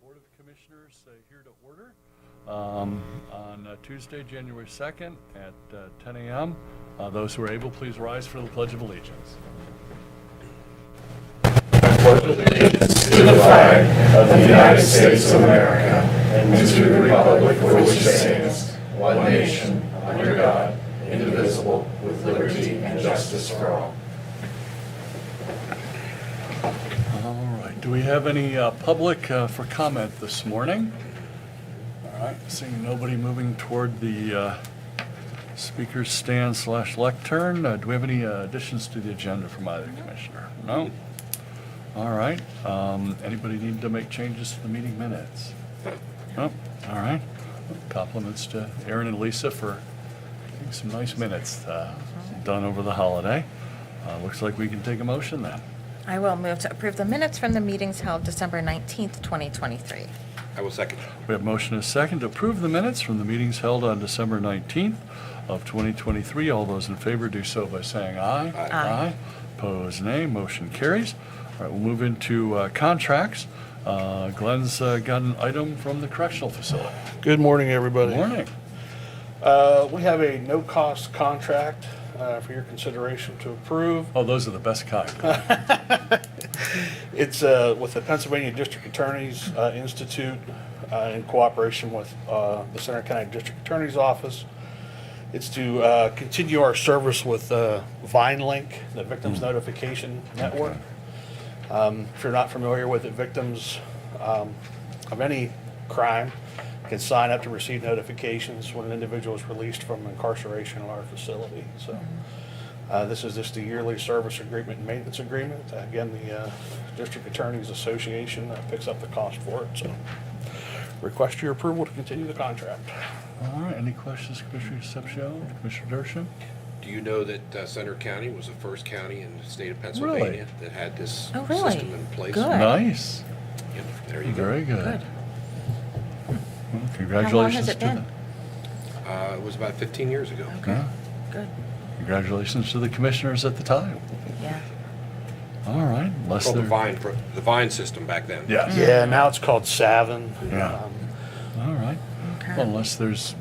Board of Commissioners here to order on Tuesday, January 2nd at 10 a.m. Those who are able, please rise for the Pledge of Allegiance. Pledge allegiance to the flag of the United States of America and to the republic for which it stands, one nation, under God, indivisible, with liberty and justice for all. All right. Do we have any public for comment this morning? All right. Seeing nobody moving toward the speaker's stand / lectern, do we have any additions to the agenda from either commissioner? No? All right. Anybody need to make changes to the meeting minutes? No? All right. Compliments to Aaron and Lisa for getting some nice minutes done over the holiday. Looks like we can take a motion then. I will move to approve the minutes from the meetings held December 19th, 2023. I will second. We have motion and a second to approve the minutes from the meetings held on December 19th of 2023. All those in favor do so by saying aye. Aye. Opposed, nay. Motion carries. All right, we'll move into contracts. Glenn's got an item from the correctional facility. Good morning, everybody. Good morning. We have a no-cost contract for your consideration to approve. Oh, those are the best kind. It's with the Pennsylvania District Attorney's Institute in cooperation with the Center County District Attorney's Office. It's to continue our service with VineLink, the Victims Notification Network. If you're not familiar with it, victims of any crime can sign up to receive notifications when an individual is released from incarceration in our facility. So this is just a yearly service agreement and maintenance agreement. Again, the District Attorneys Association picks up the cost for it. So request your approval to continue the contract. All right, any questions, Commissioner Concepcion, Commissioner Dershowitz? Do you know that Center County was the first county in the state of Pennsylvania that had this Oh, really? system in place? Good. Nice. Yep, there you go. Very good. Good. Well, congratulations. How long has it to been? It was about 15 years ago. the- Yeah. Good. Congratulations to the commissioners at the time. Yeah. All right, unless Called they're... the Vine system back then. Yes. Yeah, now it's called Savin. Yeah. All right. Okay. Well, unless there's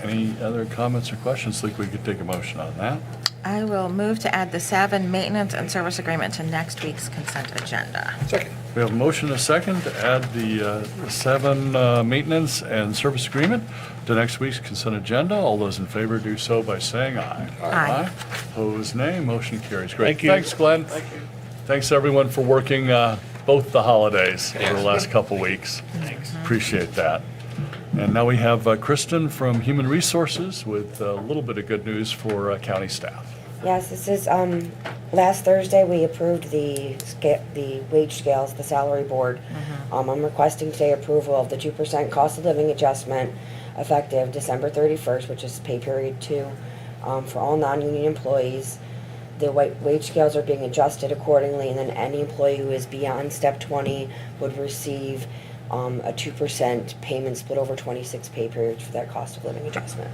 any other comments or questions, I think we could take a motion on that. I will move to add the Savin maintenance and service agreement to next week's consent agenda. Second. We have a motion and a second to add the 7 maintenance and service agreement to next week's consent agenda. All those in favor do so by saying aye. Aye. Opposed, nay. Motion carries. Great. Thank you. Thanks, Glenn. Thank you. Thanks, everyone, for working both the holidays over the Yes. last couple weeks. Thanks. Appreciate that. And now we have Kristen from Human Resources with a little bit of good news for county staff. Yes, this is, last Thursday, we approved the wage scales, the salary board. I'm requesting today approval of the 2% cost of living adjustment effective December 31st, which is pay period 2, for all non-union employees. The wage scales are being adjusted accordingly, and then any employee who is beyond step 20 would receive a 2% payment split over 26 pay periods for that cost of living adjustment.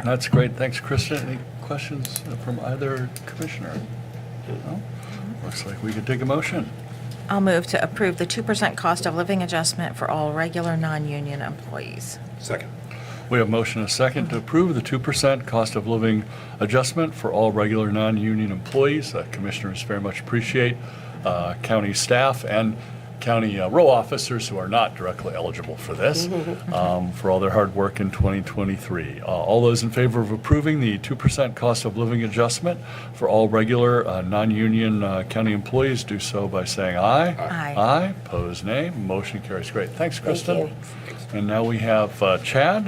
That's great. Thanks, Kristen. Any questions from either commissioner? No? Looks like we could take a motion. I'll move to approve the 2% cost of living adjustment for all regular non-union employees. Second. We have motion and a second to approve the 2% cost of living adjustment for all regular non-union employees. Commissioners very much appreciate county staff and county row officers who are not directly eligible for this for all their hard work in 2023. All those in favor of approving the 2% cost of living adjustment for all regular non-union county employees do so by saying aye. Aye. Aye. Opposed, nay. Motion carries. Great. Thanks, Kristen. you. And now we have Chad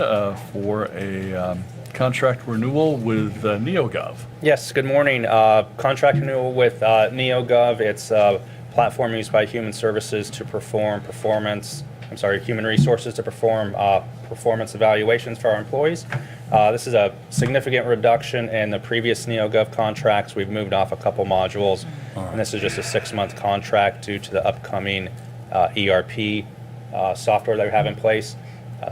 for a contract renewal with NeoGov. Yes, good morning. Contract renewal with NeoGov. It's a platform used by Human Resources to perform performance evaluations for our employees. This is a significant reduction in the previous NeoGov contracts. We've moved off a couple modules, and this is just a 6-month contract due to the upcoming ERP software that we have in place.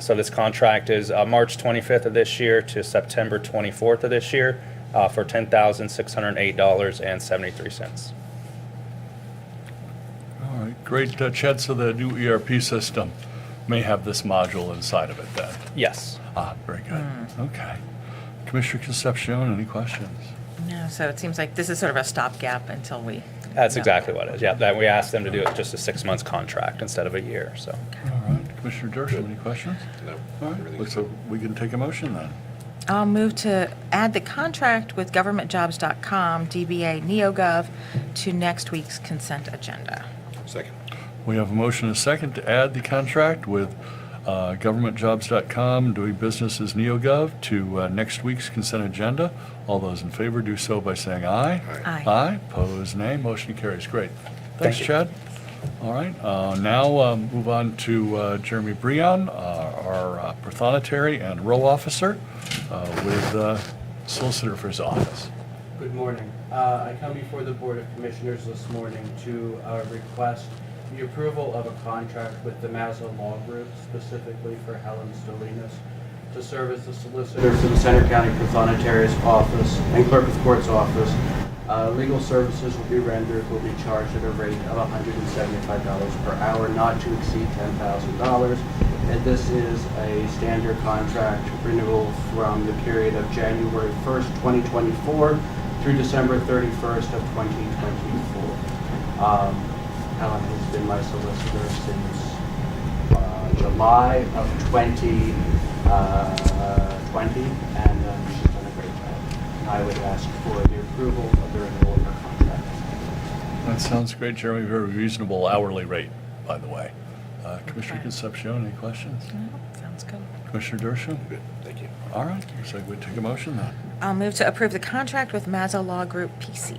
So this contract is March 25th of this year to September 24th of this year for $10,608.73. All right, great, Chad, so the new ERP system may have this module inside of it then? Yes. Very good. Okay. Commissioner Concepcion, any questions? No, so it seems like this is sort of a stopgap until we. That's No. exactly what it is. Yeah, that we asked them to do it just a 6 months contract instead of a year, so. All right. Commissioner Dershowitz, any questions? No, All right, everything's looks like we can take a motion then. I'll move to add the contract with governmentjobs.com, DBA NeoGov, to next week's consent agenda. second. We have a motion and a second to add the contract with governmentjobs.com, doing business as NeoGov, to next week's consent agenda. All those in favor do so by saying aye. Aye. Aye, pose nay, motion carries. Great. Thanks, you. Chad. All right, now move on to Jeremy Breon, our Prothonotary and Row Officer with Solicitor for his office. Good morning. I come before the Board of Commissioners this morning to request the approval of a contract with the Mazza Law Group, specifically for Helen Stolinas, to serve as the solicitor for the Center County Prothonotary's office and Clerk of Court's office. Legal services will be rendered, will be charged at a rate of $175 per hour, not to exceed $10,000. And this is a standard contract renewal from the period of January 1st, 2024 through December 31st of 2024. Helen has been my solicitor since July of 2020, and she's done a great job. I would ask for the approval of the renewal of her contract. That sounds great, Jeremy. Very reasonable hourly rate, by the way. Commissioner Okay. Concepcion, any questions? No, sounds good. Commissioner Dershowitz? Good, thank you. All right, looks like we take a motion then. I'll move to approve the contract with Mazza Law Group, PC.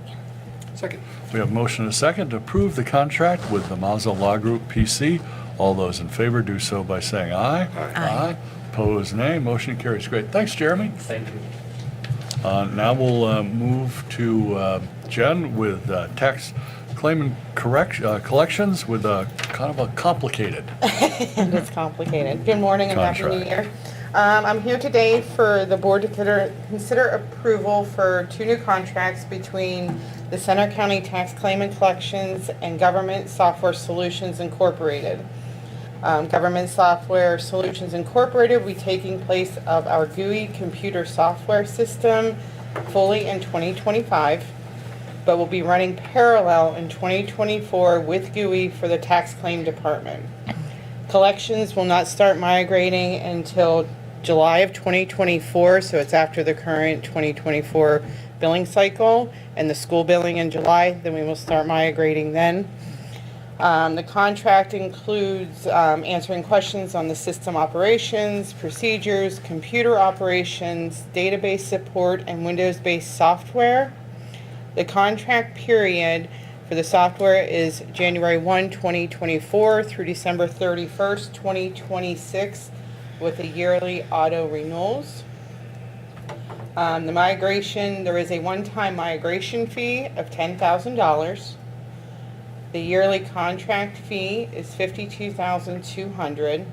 Second. We have a motion and a second to approve the contract with the Mazza Law Group, PC. All those in favor do so by saying aye. Aye. Opposed, nay. Motion carries. Great. Thanks, Jeremy. Thank you. Now we'll move to Jen with tax claim and collections with kind of a complicated. It's complicated. Good morning and Happy New Contract. Year. I'm here today for the board to consider approval for two new contracts between the Center County Tax Claim and Collections and Government Software Solutions Incorporated. Government Software Solutions Incorporated will be taking place of our GUI computer software system fully in 2025, but will be running parallel in 2024 with GUI for the tax claim department. Collections will not start migrating until July of 2024, so it's after the current 2024 billing cycle, and the school billing in July, then we will start migrating then. The contract includes answering questions on the system operations, procedures, computer operations, database support, and Windows-based software. The contract period for the software is January 1, 2024 through December 31st, 2026, with a yearly auto renewals. The migration, there is a one-time migration fee of $10,000. The yearly contract fee is $52,200.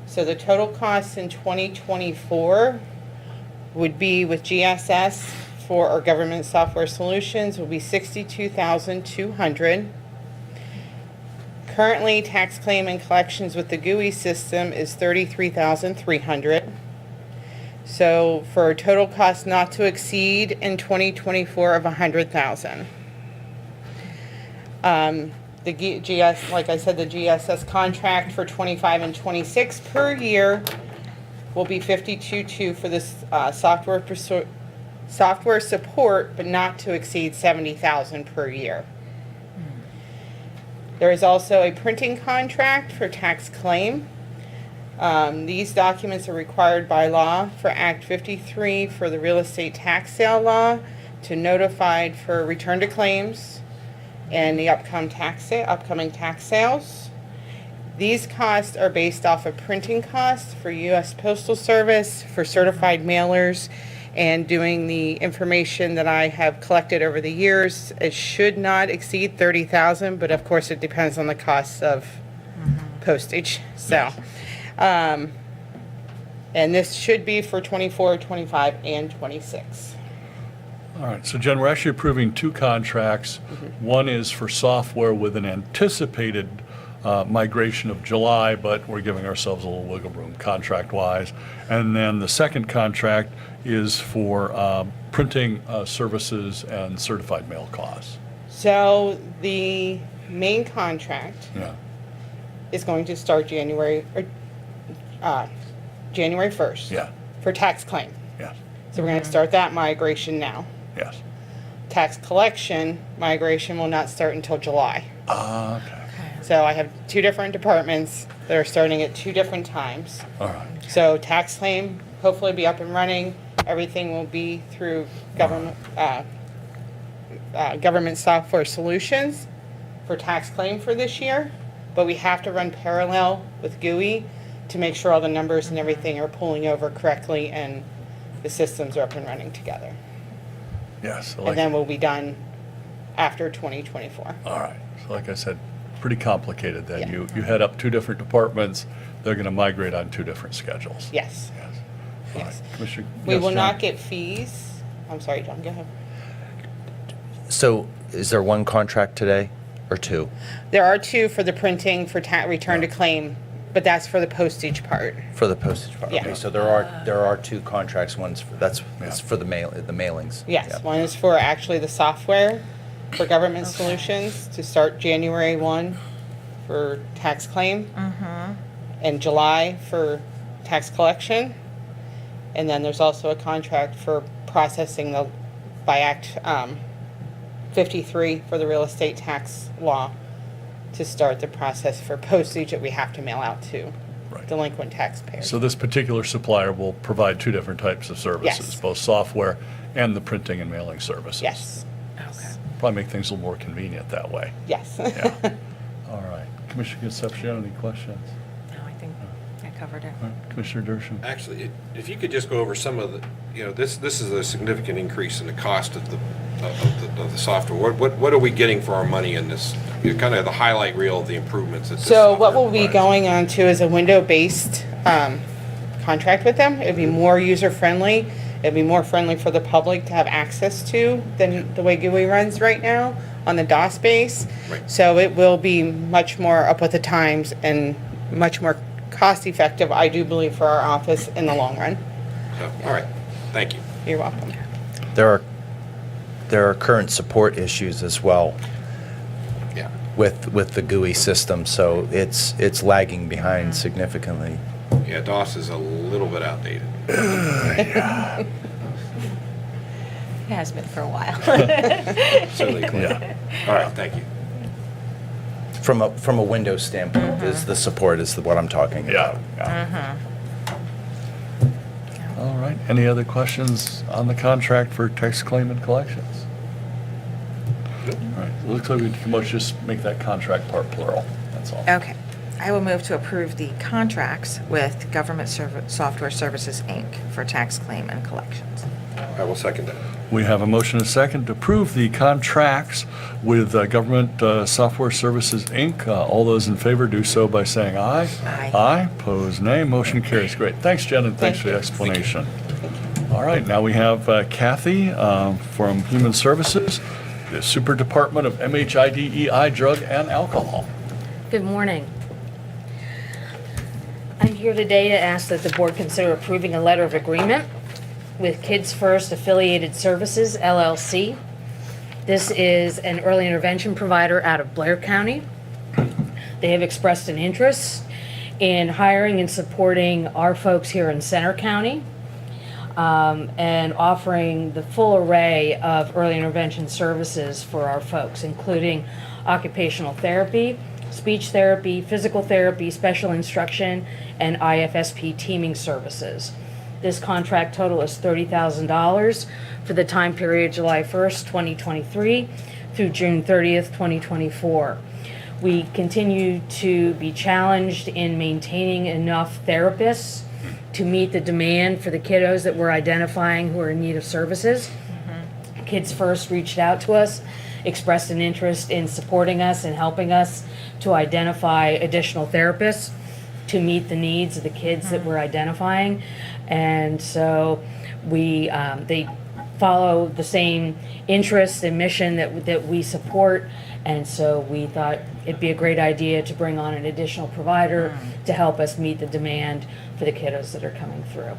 So the total cost in 2024 would be with GSS for our government software solutions will be $62,200. Currently, tax claim and collections with the GUI system is $33,300. So for a total cost not to exceed in 2024 of $100,000. The GS, like I said, the GSS contract for 25 and 26 per year will be $52,200 for this software support, but not to exceed $70,000 per year. There is also a printing contract for tax claim. These documents are required by law for Act 53 for the real estate tax sale law to notified for return to claims and the upcoming tax sales. These costs are based off of printing costs for U.S. Postal Service, for certified mailers, and doing the information that I have collected over the years. It should not exceed $30,000, but of course it depends on the cost of postage. So, and this should be for 24, 25, and 26. All right, so Jen, we're actually approving two contracts. One is for software with an anticipated migration of July, but we're giving ourselves a little wiggle room contract-wise. And then the second contract is for printing services and certified mail costs. So the main contract Yeah, is going to start January 1st. yeah, For tax claim. yes, So we're going to start that migration now. yes. Tax collection migration will not start until July. Okay, So I have two different departments that are starting at two different times. all right. So tax claim hopefully be up and running. Everything will be through government software solutions for tax claim for this year. But we have to run parallel with GUI to make sure all the numbers and everything are pulling over correctly and the systems are up and running together. Yes, And then we'll be done after 2024. all right. So like I said, pretty complicated then. Yeah. You head up two different departments, they're going to migrate on two different schedules. Yes, Yes. All right. yes. Commissioner. We yes, will John? not get fees. I'm sorry, John, go ahead. So is there one contract today or two? There are two for the printing for return to claim, but that's for the postage part. For the postage part? Yeah. Okay, so there are two contracts, one's for, that's for the mailings? Yes, Yeah. one is for actually the software for government solutions to start January 1 for tax claim. And July for tax collection. And then there's also a contract for processing by Act 53 for the real estate tax law to start the process for postage that we have to mail out to Right. delinquent taxpayers. So this particular supplier will provide two different types of services, Yes. both software and the printing and mailing services. Yes, Probably make things a little more convenient that way. yes. Yeah. All right. Commissioner Concepcion, any questions? No, I think I covered it. All right. Commissioner Dershowitz? Actually, if you could just go over some of the, this is a significant increase in the cost of the software. What are we getting for our money in this? Kind of the highlight reel of the improvements that this So what software we'll be provides. going on to is a window-based contract with them. It'll be more user-friendly. It'll be more friendly for the public to have access to than the way GUI runs right now on the DOS base. Right. So it will be much more up with the times and much more cost-effective, I do believe, for our office in the long run. So, all right, thank you. You're welcome. There are current support issues as well Yeah. with the GUI system, so it's lagging behind significantly. Yeah, DOS is a little bit outdated. It has been for a while. Certainly. Yeah. All right, thank you. From a Windows standpoint, is the support is what I'm talking about. Yeah. All right. Any other questions on the contract for tax claim and collections? Nope. All right. It looks like we can just make that contract part plural. That's all. Okay. I will move to approve the contracts with Government Software Services, Inc. for tax claim and collections. I will second that. We have a motion and a second to approve the contracts with Government Software Services, Inc. All those in favor do so by saying aye. Aye. Aye, pose nay, motion carries. Great. Thanks, Jen, and thanks for the explanation. All right, now we have Kathy from Human Services, the Super Department of MHIDEI, Drug and Alcohol. Good morning. I'm here today to ask that the board consider approving a letter of agreement with Kids First Affiliated Services, LLC. This is an early intervention provider out of Blair County. They have expressed an interest in hiring and supporting our folks here in Center County, and offering the full array of early intervention services for our folks, including occupational therapy, speech therapy, physical therapy, special instruction, and IFSP teaming services. This contract total is $30,000 for the time period July 1st, 2023 through June 30th, 2024. We continue to be challenged in maintaining enough therapists to meet the demand for the kiddos that we're identifying who are in need of services. Kids First reached out to us, expressed an interest in supporting us and helping us to identify additional therapists to meet the needs of the kids that we're identifying. And so they follow the same interests and mission that we support. And so we thought it'd be a great idea to bring on an additional provider to help us meet the demand for the kiddos that are coming through.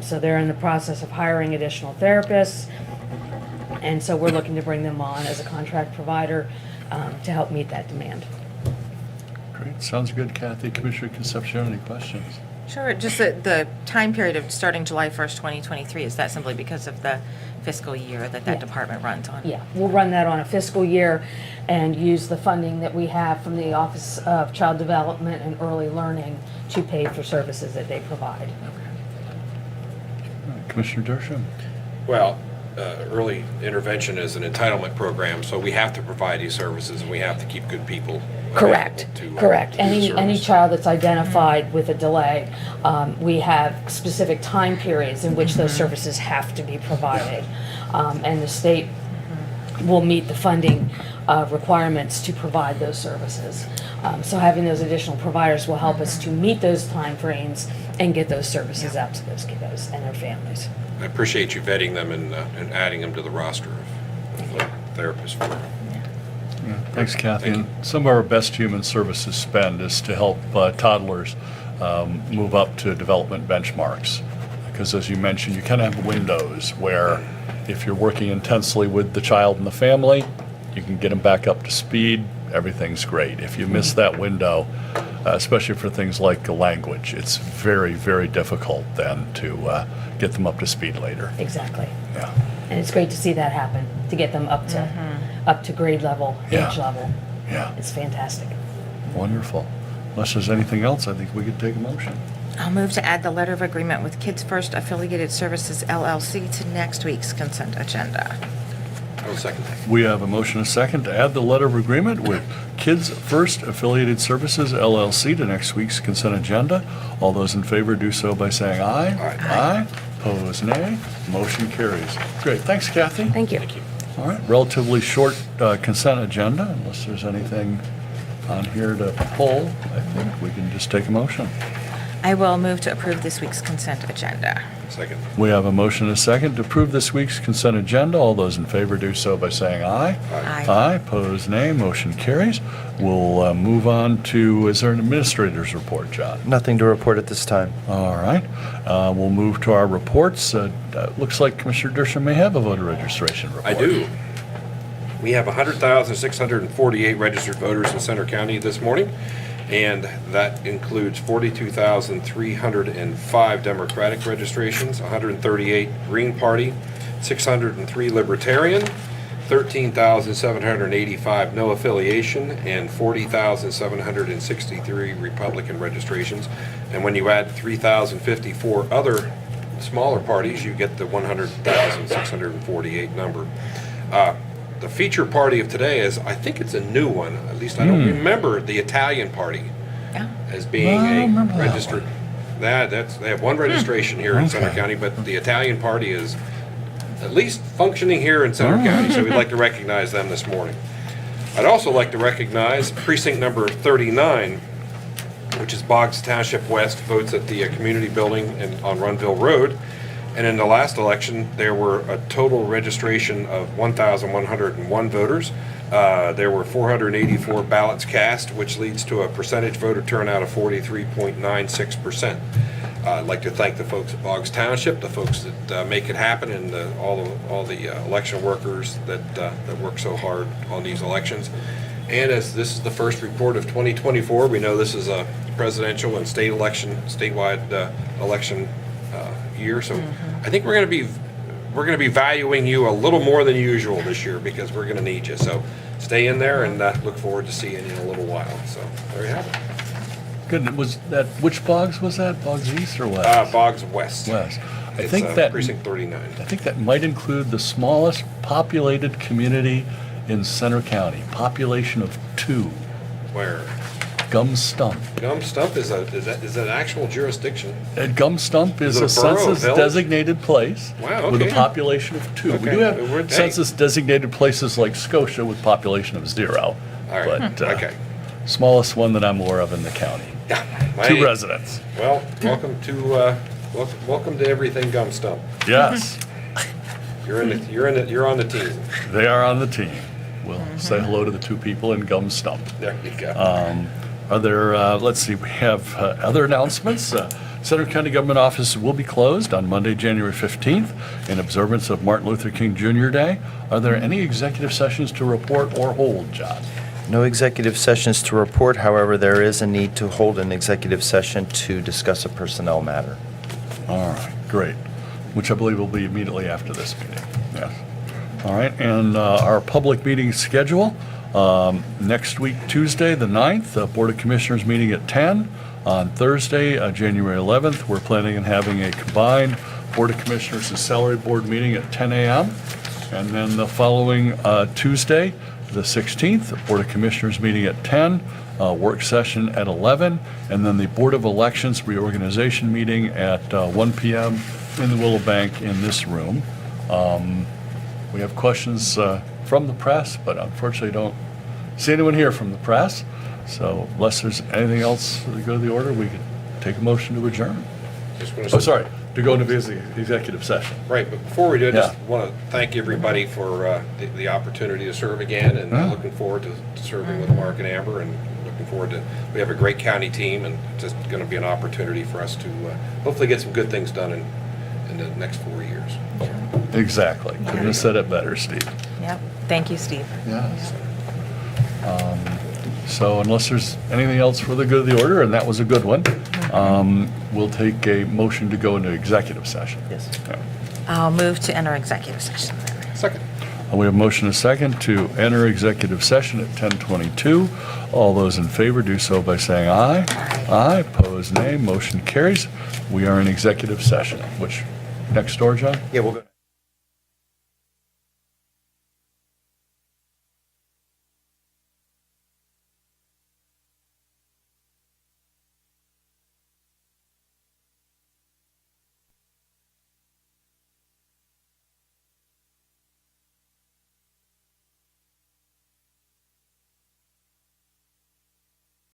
So they're in the process of hiring additional therapists, and so we're looking to bring them on as a contract provider to help meet that demand. Great, sounds good, Kathy. Commissioner Concepcion, any questions? Sure, just the time period of starting July 1st, 2023, is that simply because of the fiscal year that Yeah. department runs on? Yeah, we'll run that on a fiscal year and use the funding that we have from the Office of Child Development and Early Learning to pay for services that they provide. Commissioner Dershowitz? Well, early intervention is an entitlement program, so we have to provide these services, and we have to keep good people. Correct, available to, correct. to do the Any service. child that's identified with a delay, we have specific time periods in which those services have to be provided. And the state will meet the funding requirements to provide those services. So having those additional providers will help us to meet those timeframes and get those services out to those kiddos and their families. I appreciate you vetting them and adding them to the roster of therapists for Thanks, Kathy. Thank you. And some of our best human services spend is to help toddlers move up to development benchmarks. Because as you mentioned, you kind of have windows where if you're working intensely with the child and the family, you can get them back up to speed, everything's great. If you miss that window, especially for things like the language, it's very, very difficult then to get them up to speed later. Exactly. Yeah. And it's great to see that happen, to get them up to grade level, Yeah. age level. Yeah, It's fantastic. wonderful. Unless there's anything else, I think we could take a motion. I'll move to add the letter of agreement with Kids First Affiliated Services LLC to next week's consent agenda. I will second that. We have a motion and a second to add the letter of agreement with Kids First Affiliated Services LLC to next week's consent agenda. All those in favor do so by saying aye. Aye. Aye. Opposed, nay. Motion carries. Great, thanks, Kathy. Thank you. Thank you. All right, relatively short consent agenda, unless there's anything on here to pull. I think we can just take a motion. I will move to approve this week's consent agenda. Second. We have a motion and a second to approve this week's consent agenda. All those in favor do so by saying aye. Aye. Aye, opposed, nay. Motion carries. We'll move on to, is there an administrator's report, John? Nothing to report at this time. All right, we'll move to our reports. Looks like Commissioner Dershowitz may have a voter registration report. I do. We have 100,648 registered voters in Center County this morning, and that includes 42,305 Democratic registrations, 138 Green Party, 603 Libertarian, 13,785 no affiliation, and 40,763 Republican registrations. And when you add 3,054 other smaller parties, you get the 100,648 number. The feature party of today is, I think it's a new one, at least I don't remember the Italian party Yeah. as being I a remember that registered. They have one registration here in Center Okay. County, but the Italian party is at least functioning here in Center County, so we'd like to recognize them this morning. I'd also like to recognize precinct number 39, which is Boggs Township West, votes at the community building on Runville Road. And in the last election, there were a total registration of 1,101 voters. There were 484 ballots cast, which leads to a percentage voter turnout of 43.96%. I'd like to thank the folks at Boggs Township, the folks that make it happen, and all the election workers that work so hard on these elections. And as this is the first report of 2024, we know this is a presidential and statewide election year. So I think we're going to be valuing you a little more than usual this year, because we're going to need you. So stay in there, and look forward to seeing you in a little while. So there you have it. Good, was that, which Boggs was that? Boggs East or West? Boggs West. West. I It's, think that, precinct 39. I think that might include the smallest populated community in Center County, population of 2, Where Gum Stump. Gum Stump is an actual jurisdiction. Gum Stump is Is a it a borough, census village? designated place Wow, with a okay. population of 2. We Okay. do Hey. have census designated places like Scotia with population of 0. All right. But Okay. smallest one that I'm aware of in the county. Yeah. 2 residents. Well, welcome to everything Gum Stump. Yes, You're on the team. they are on the team. We'll say hello to the two people in Gum Stump. There you go. Are there, let's see, we have other announcements. Center County Government offices will be closed on Monday, January 15th in observance of Martin Luther King Jr. Day. Are there any executive sessions to report or hold, John? No executive sessions to report, however, there is a need to hold an executive session to discuss a personnel matter. All right, great. Which I believe will be immediately after this meeting. Yes. All right, and our public meeting schedule, next week, Tuesday, the 9th, Board of Commissioners meeting at 10. On Thursday, January 11th, we're planning on having a combined Board of Commissioners and Salary Board meeting at 10 a.m. And then the following Tuesday, the 16th, Board of Commissioners meeting at 10, work session at 11, and then the Board of Elections reorganization meeting at 1 p.m. in the Willow Bank in this room. We have questions from the press, but unfortunately don't see anyone here from the press. So unless there's anything else to go to the order, we could take a motion to adjourn. Just wanna Oh, say- sorry, to go into the executive session. Right, but before we do, I just Yeah. want to thank everybody for the opportunity to serve again, and Yeah. looking forward to serving with Mark and Amber, and looking forward to, we have a great county team, and it's just going to be an opportunity for us to hopefully get some good things done in the next 4 years. Exactly. Couldn't have said it better, Steve. Yep. Thank you, Steve. Yes. So unless there's anything else for the good of the order, and that was a good one, we'll take a motion to go into executive session. Yes. Yeah. I'll move to enter executive session. Second. We have motion and a second to enter executive session at 10:22. All those in favor do so by saying aye. Aye. Opposed, nay. Motion carries. We are in executive session, which, next door, John? Yeah, we'll go.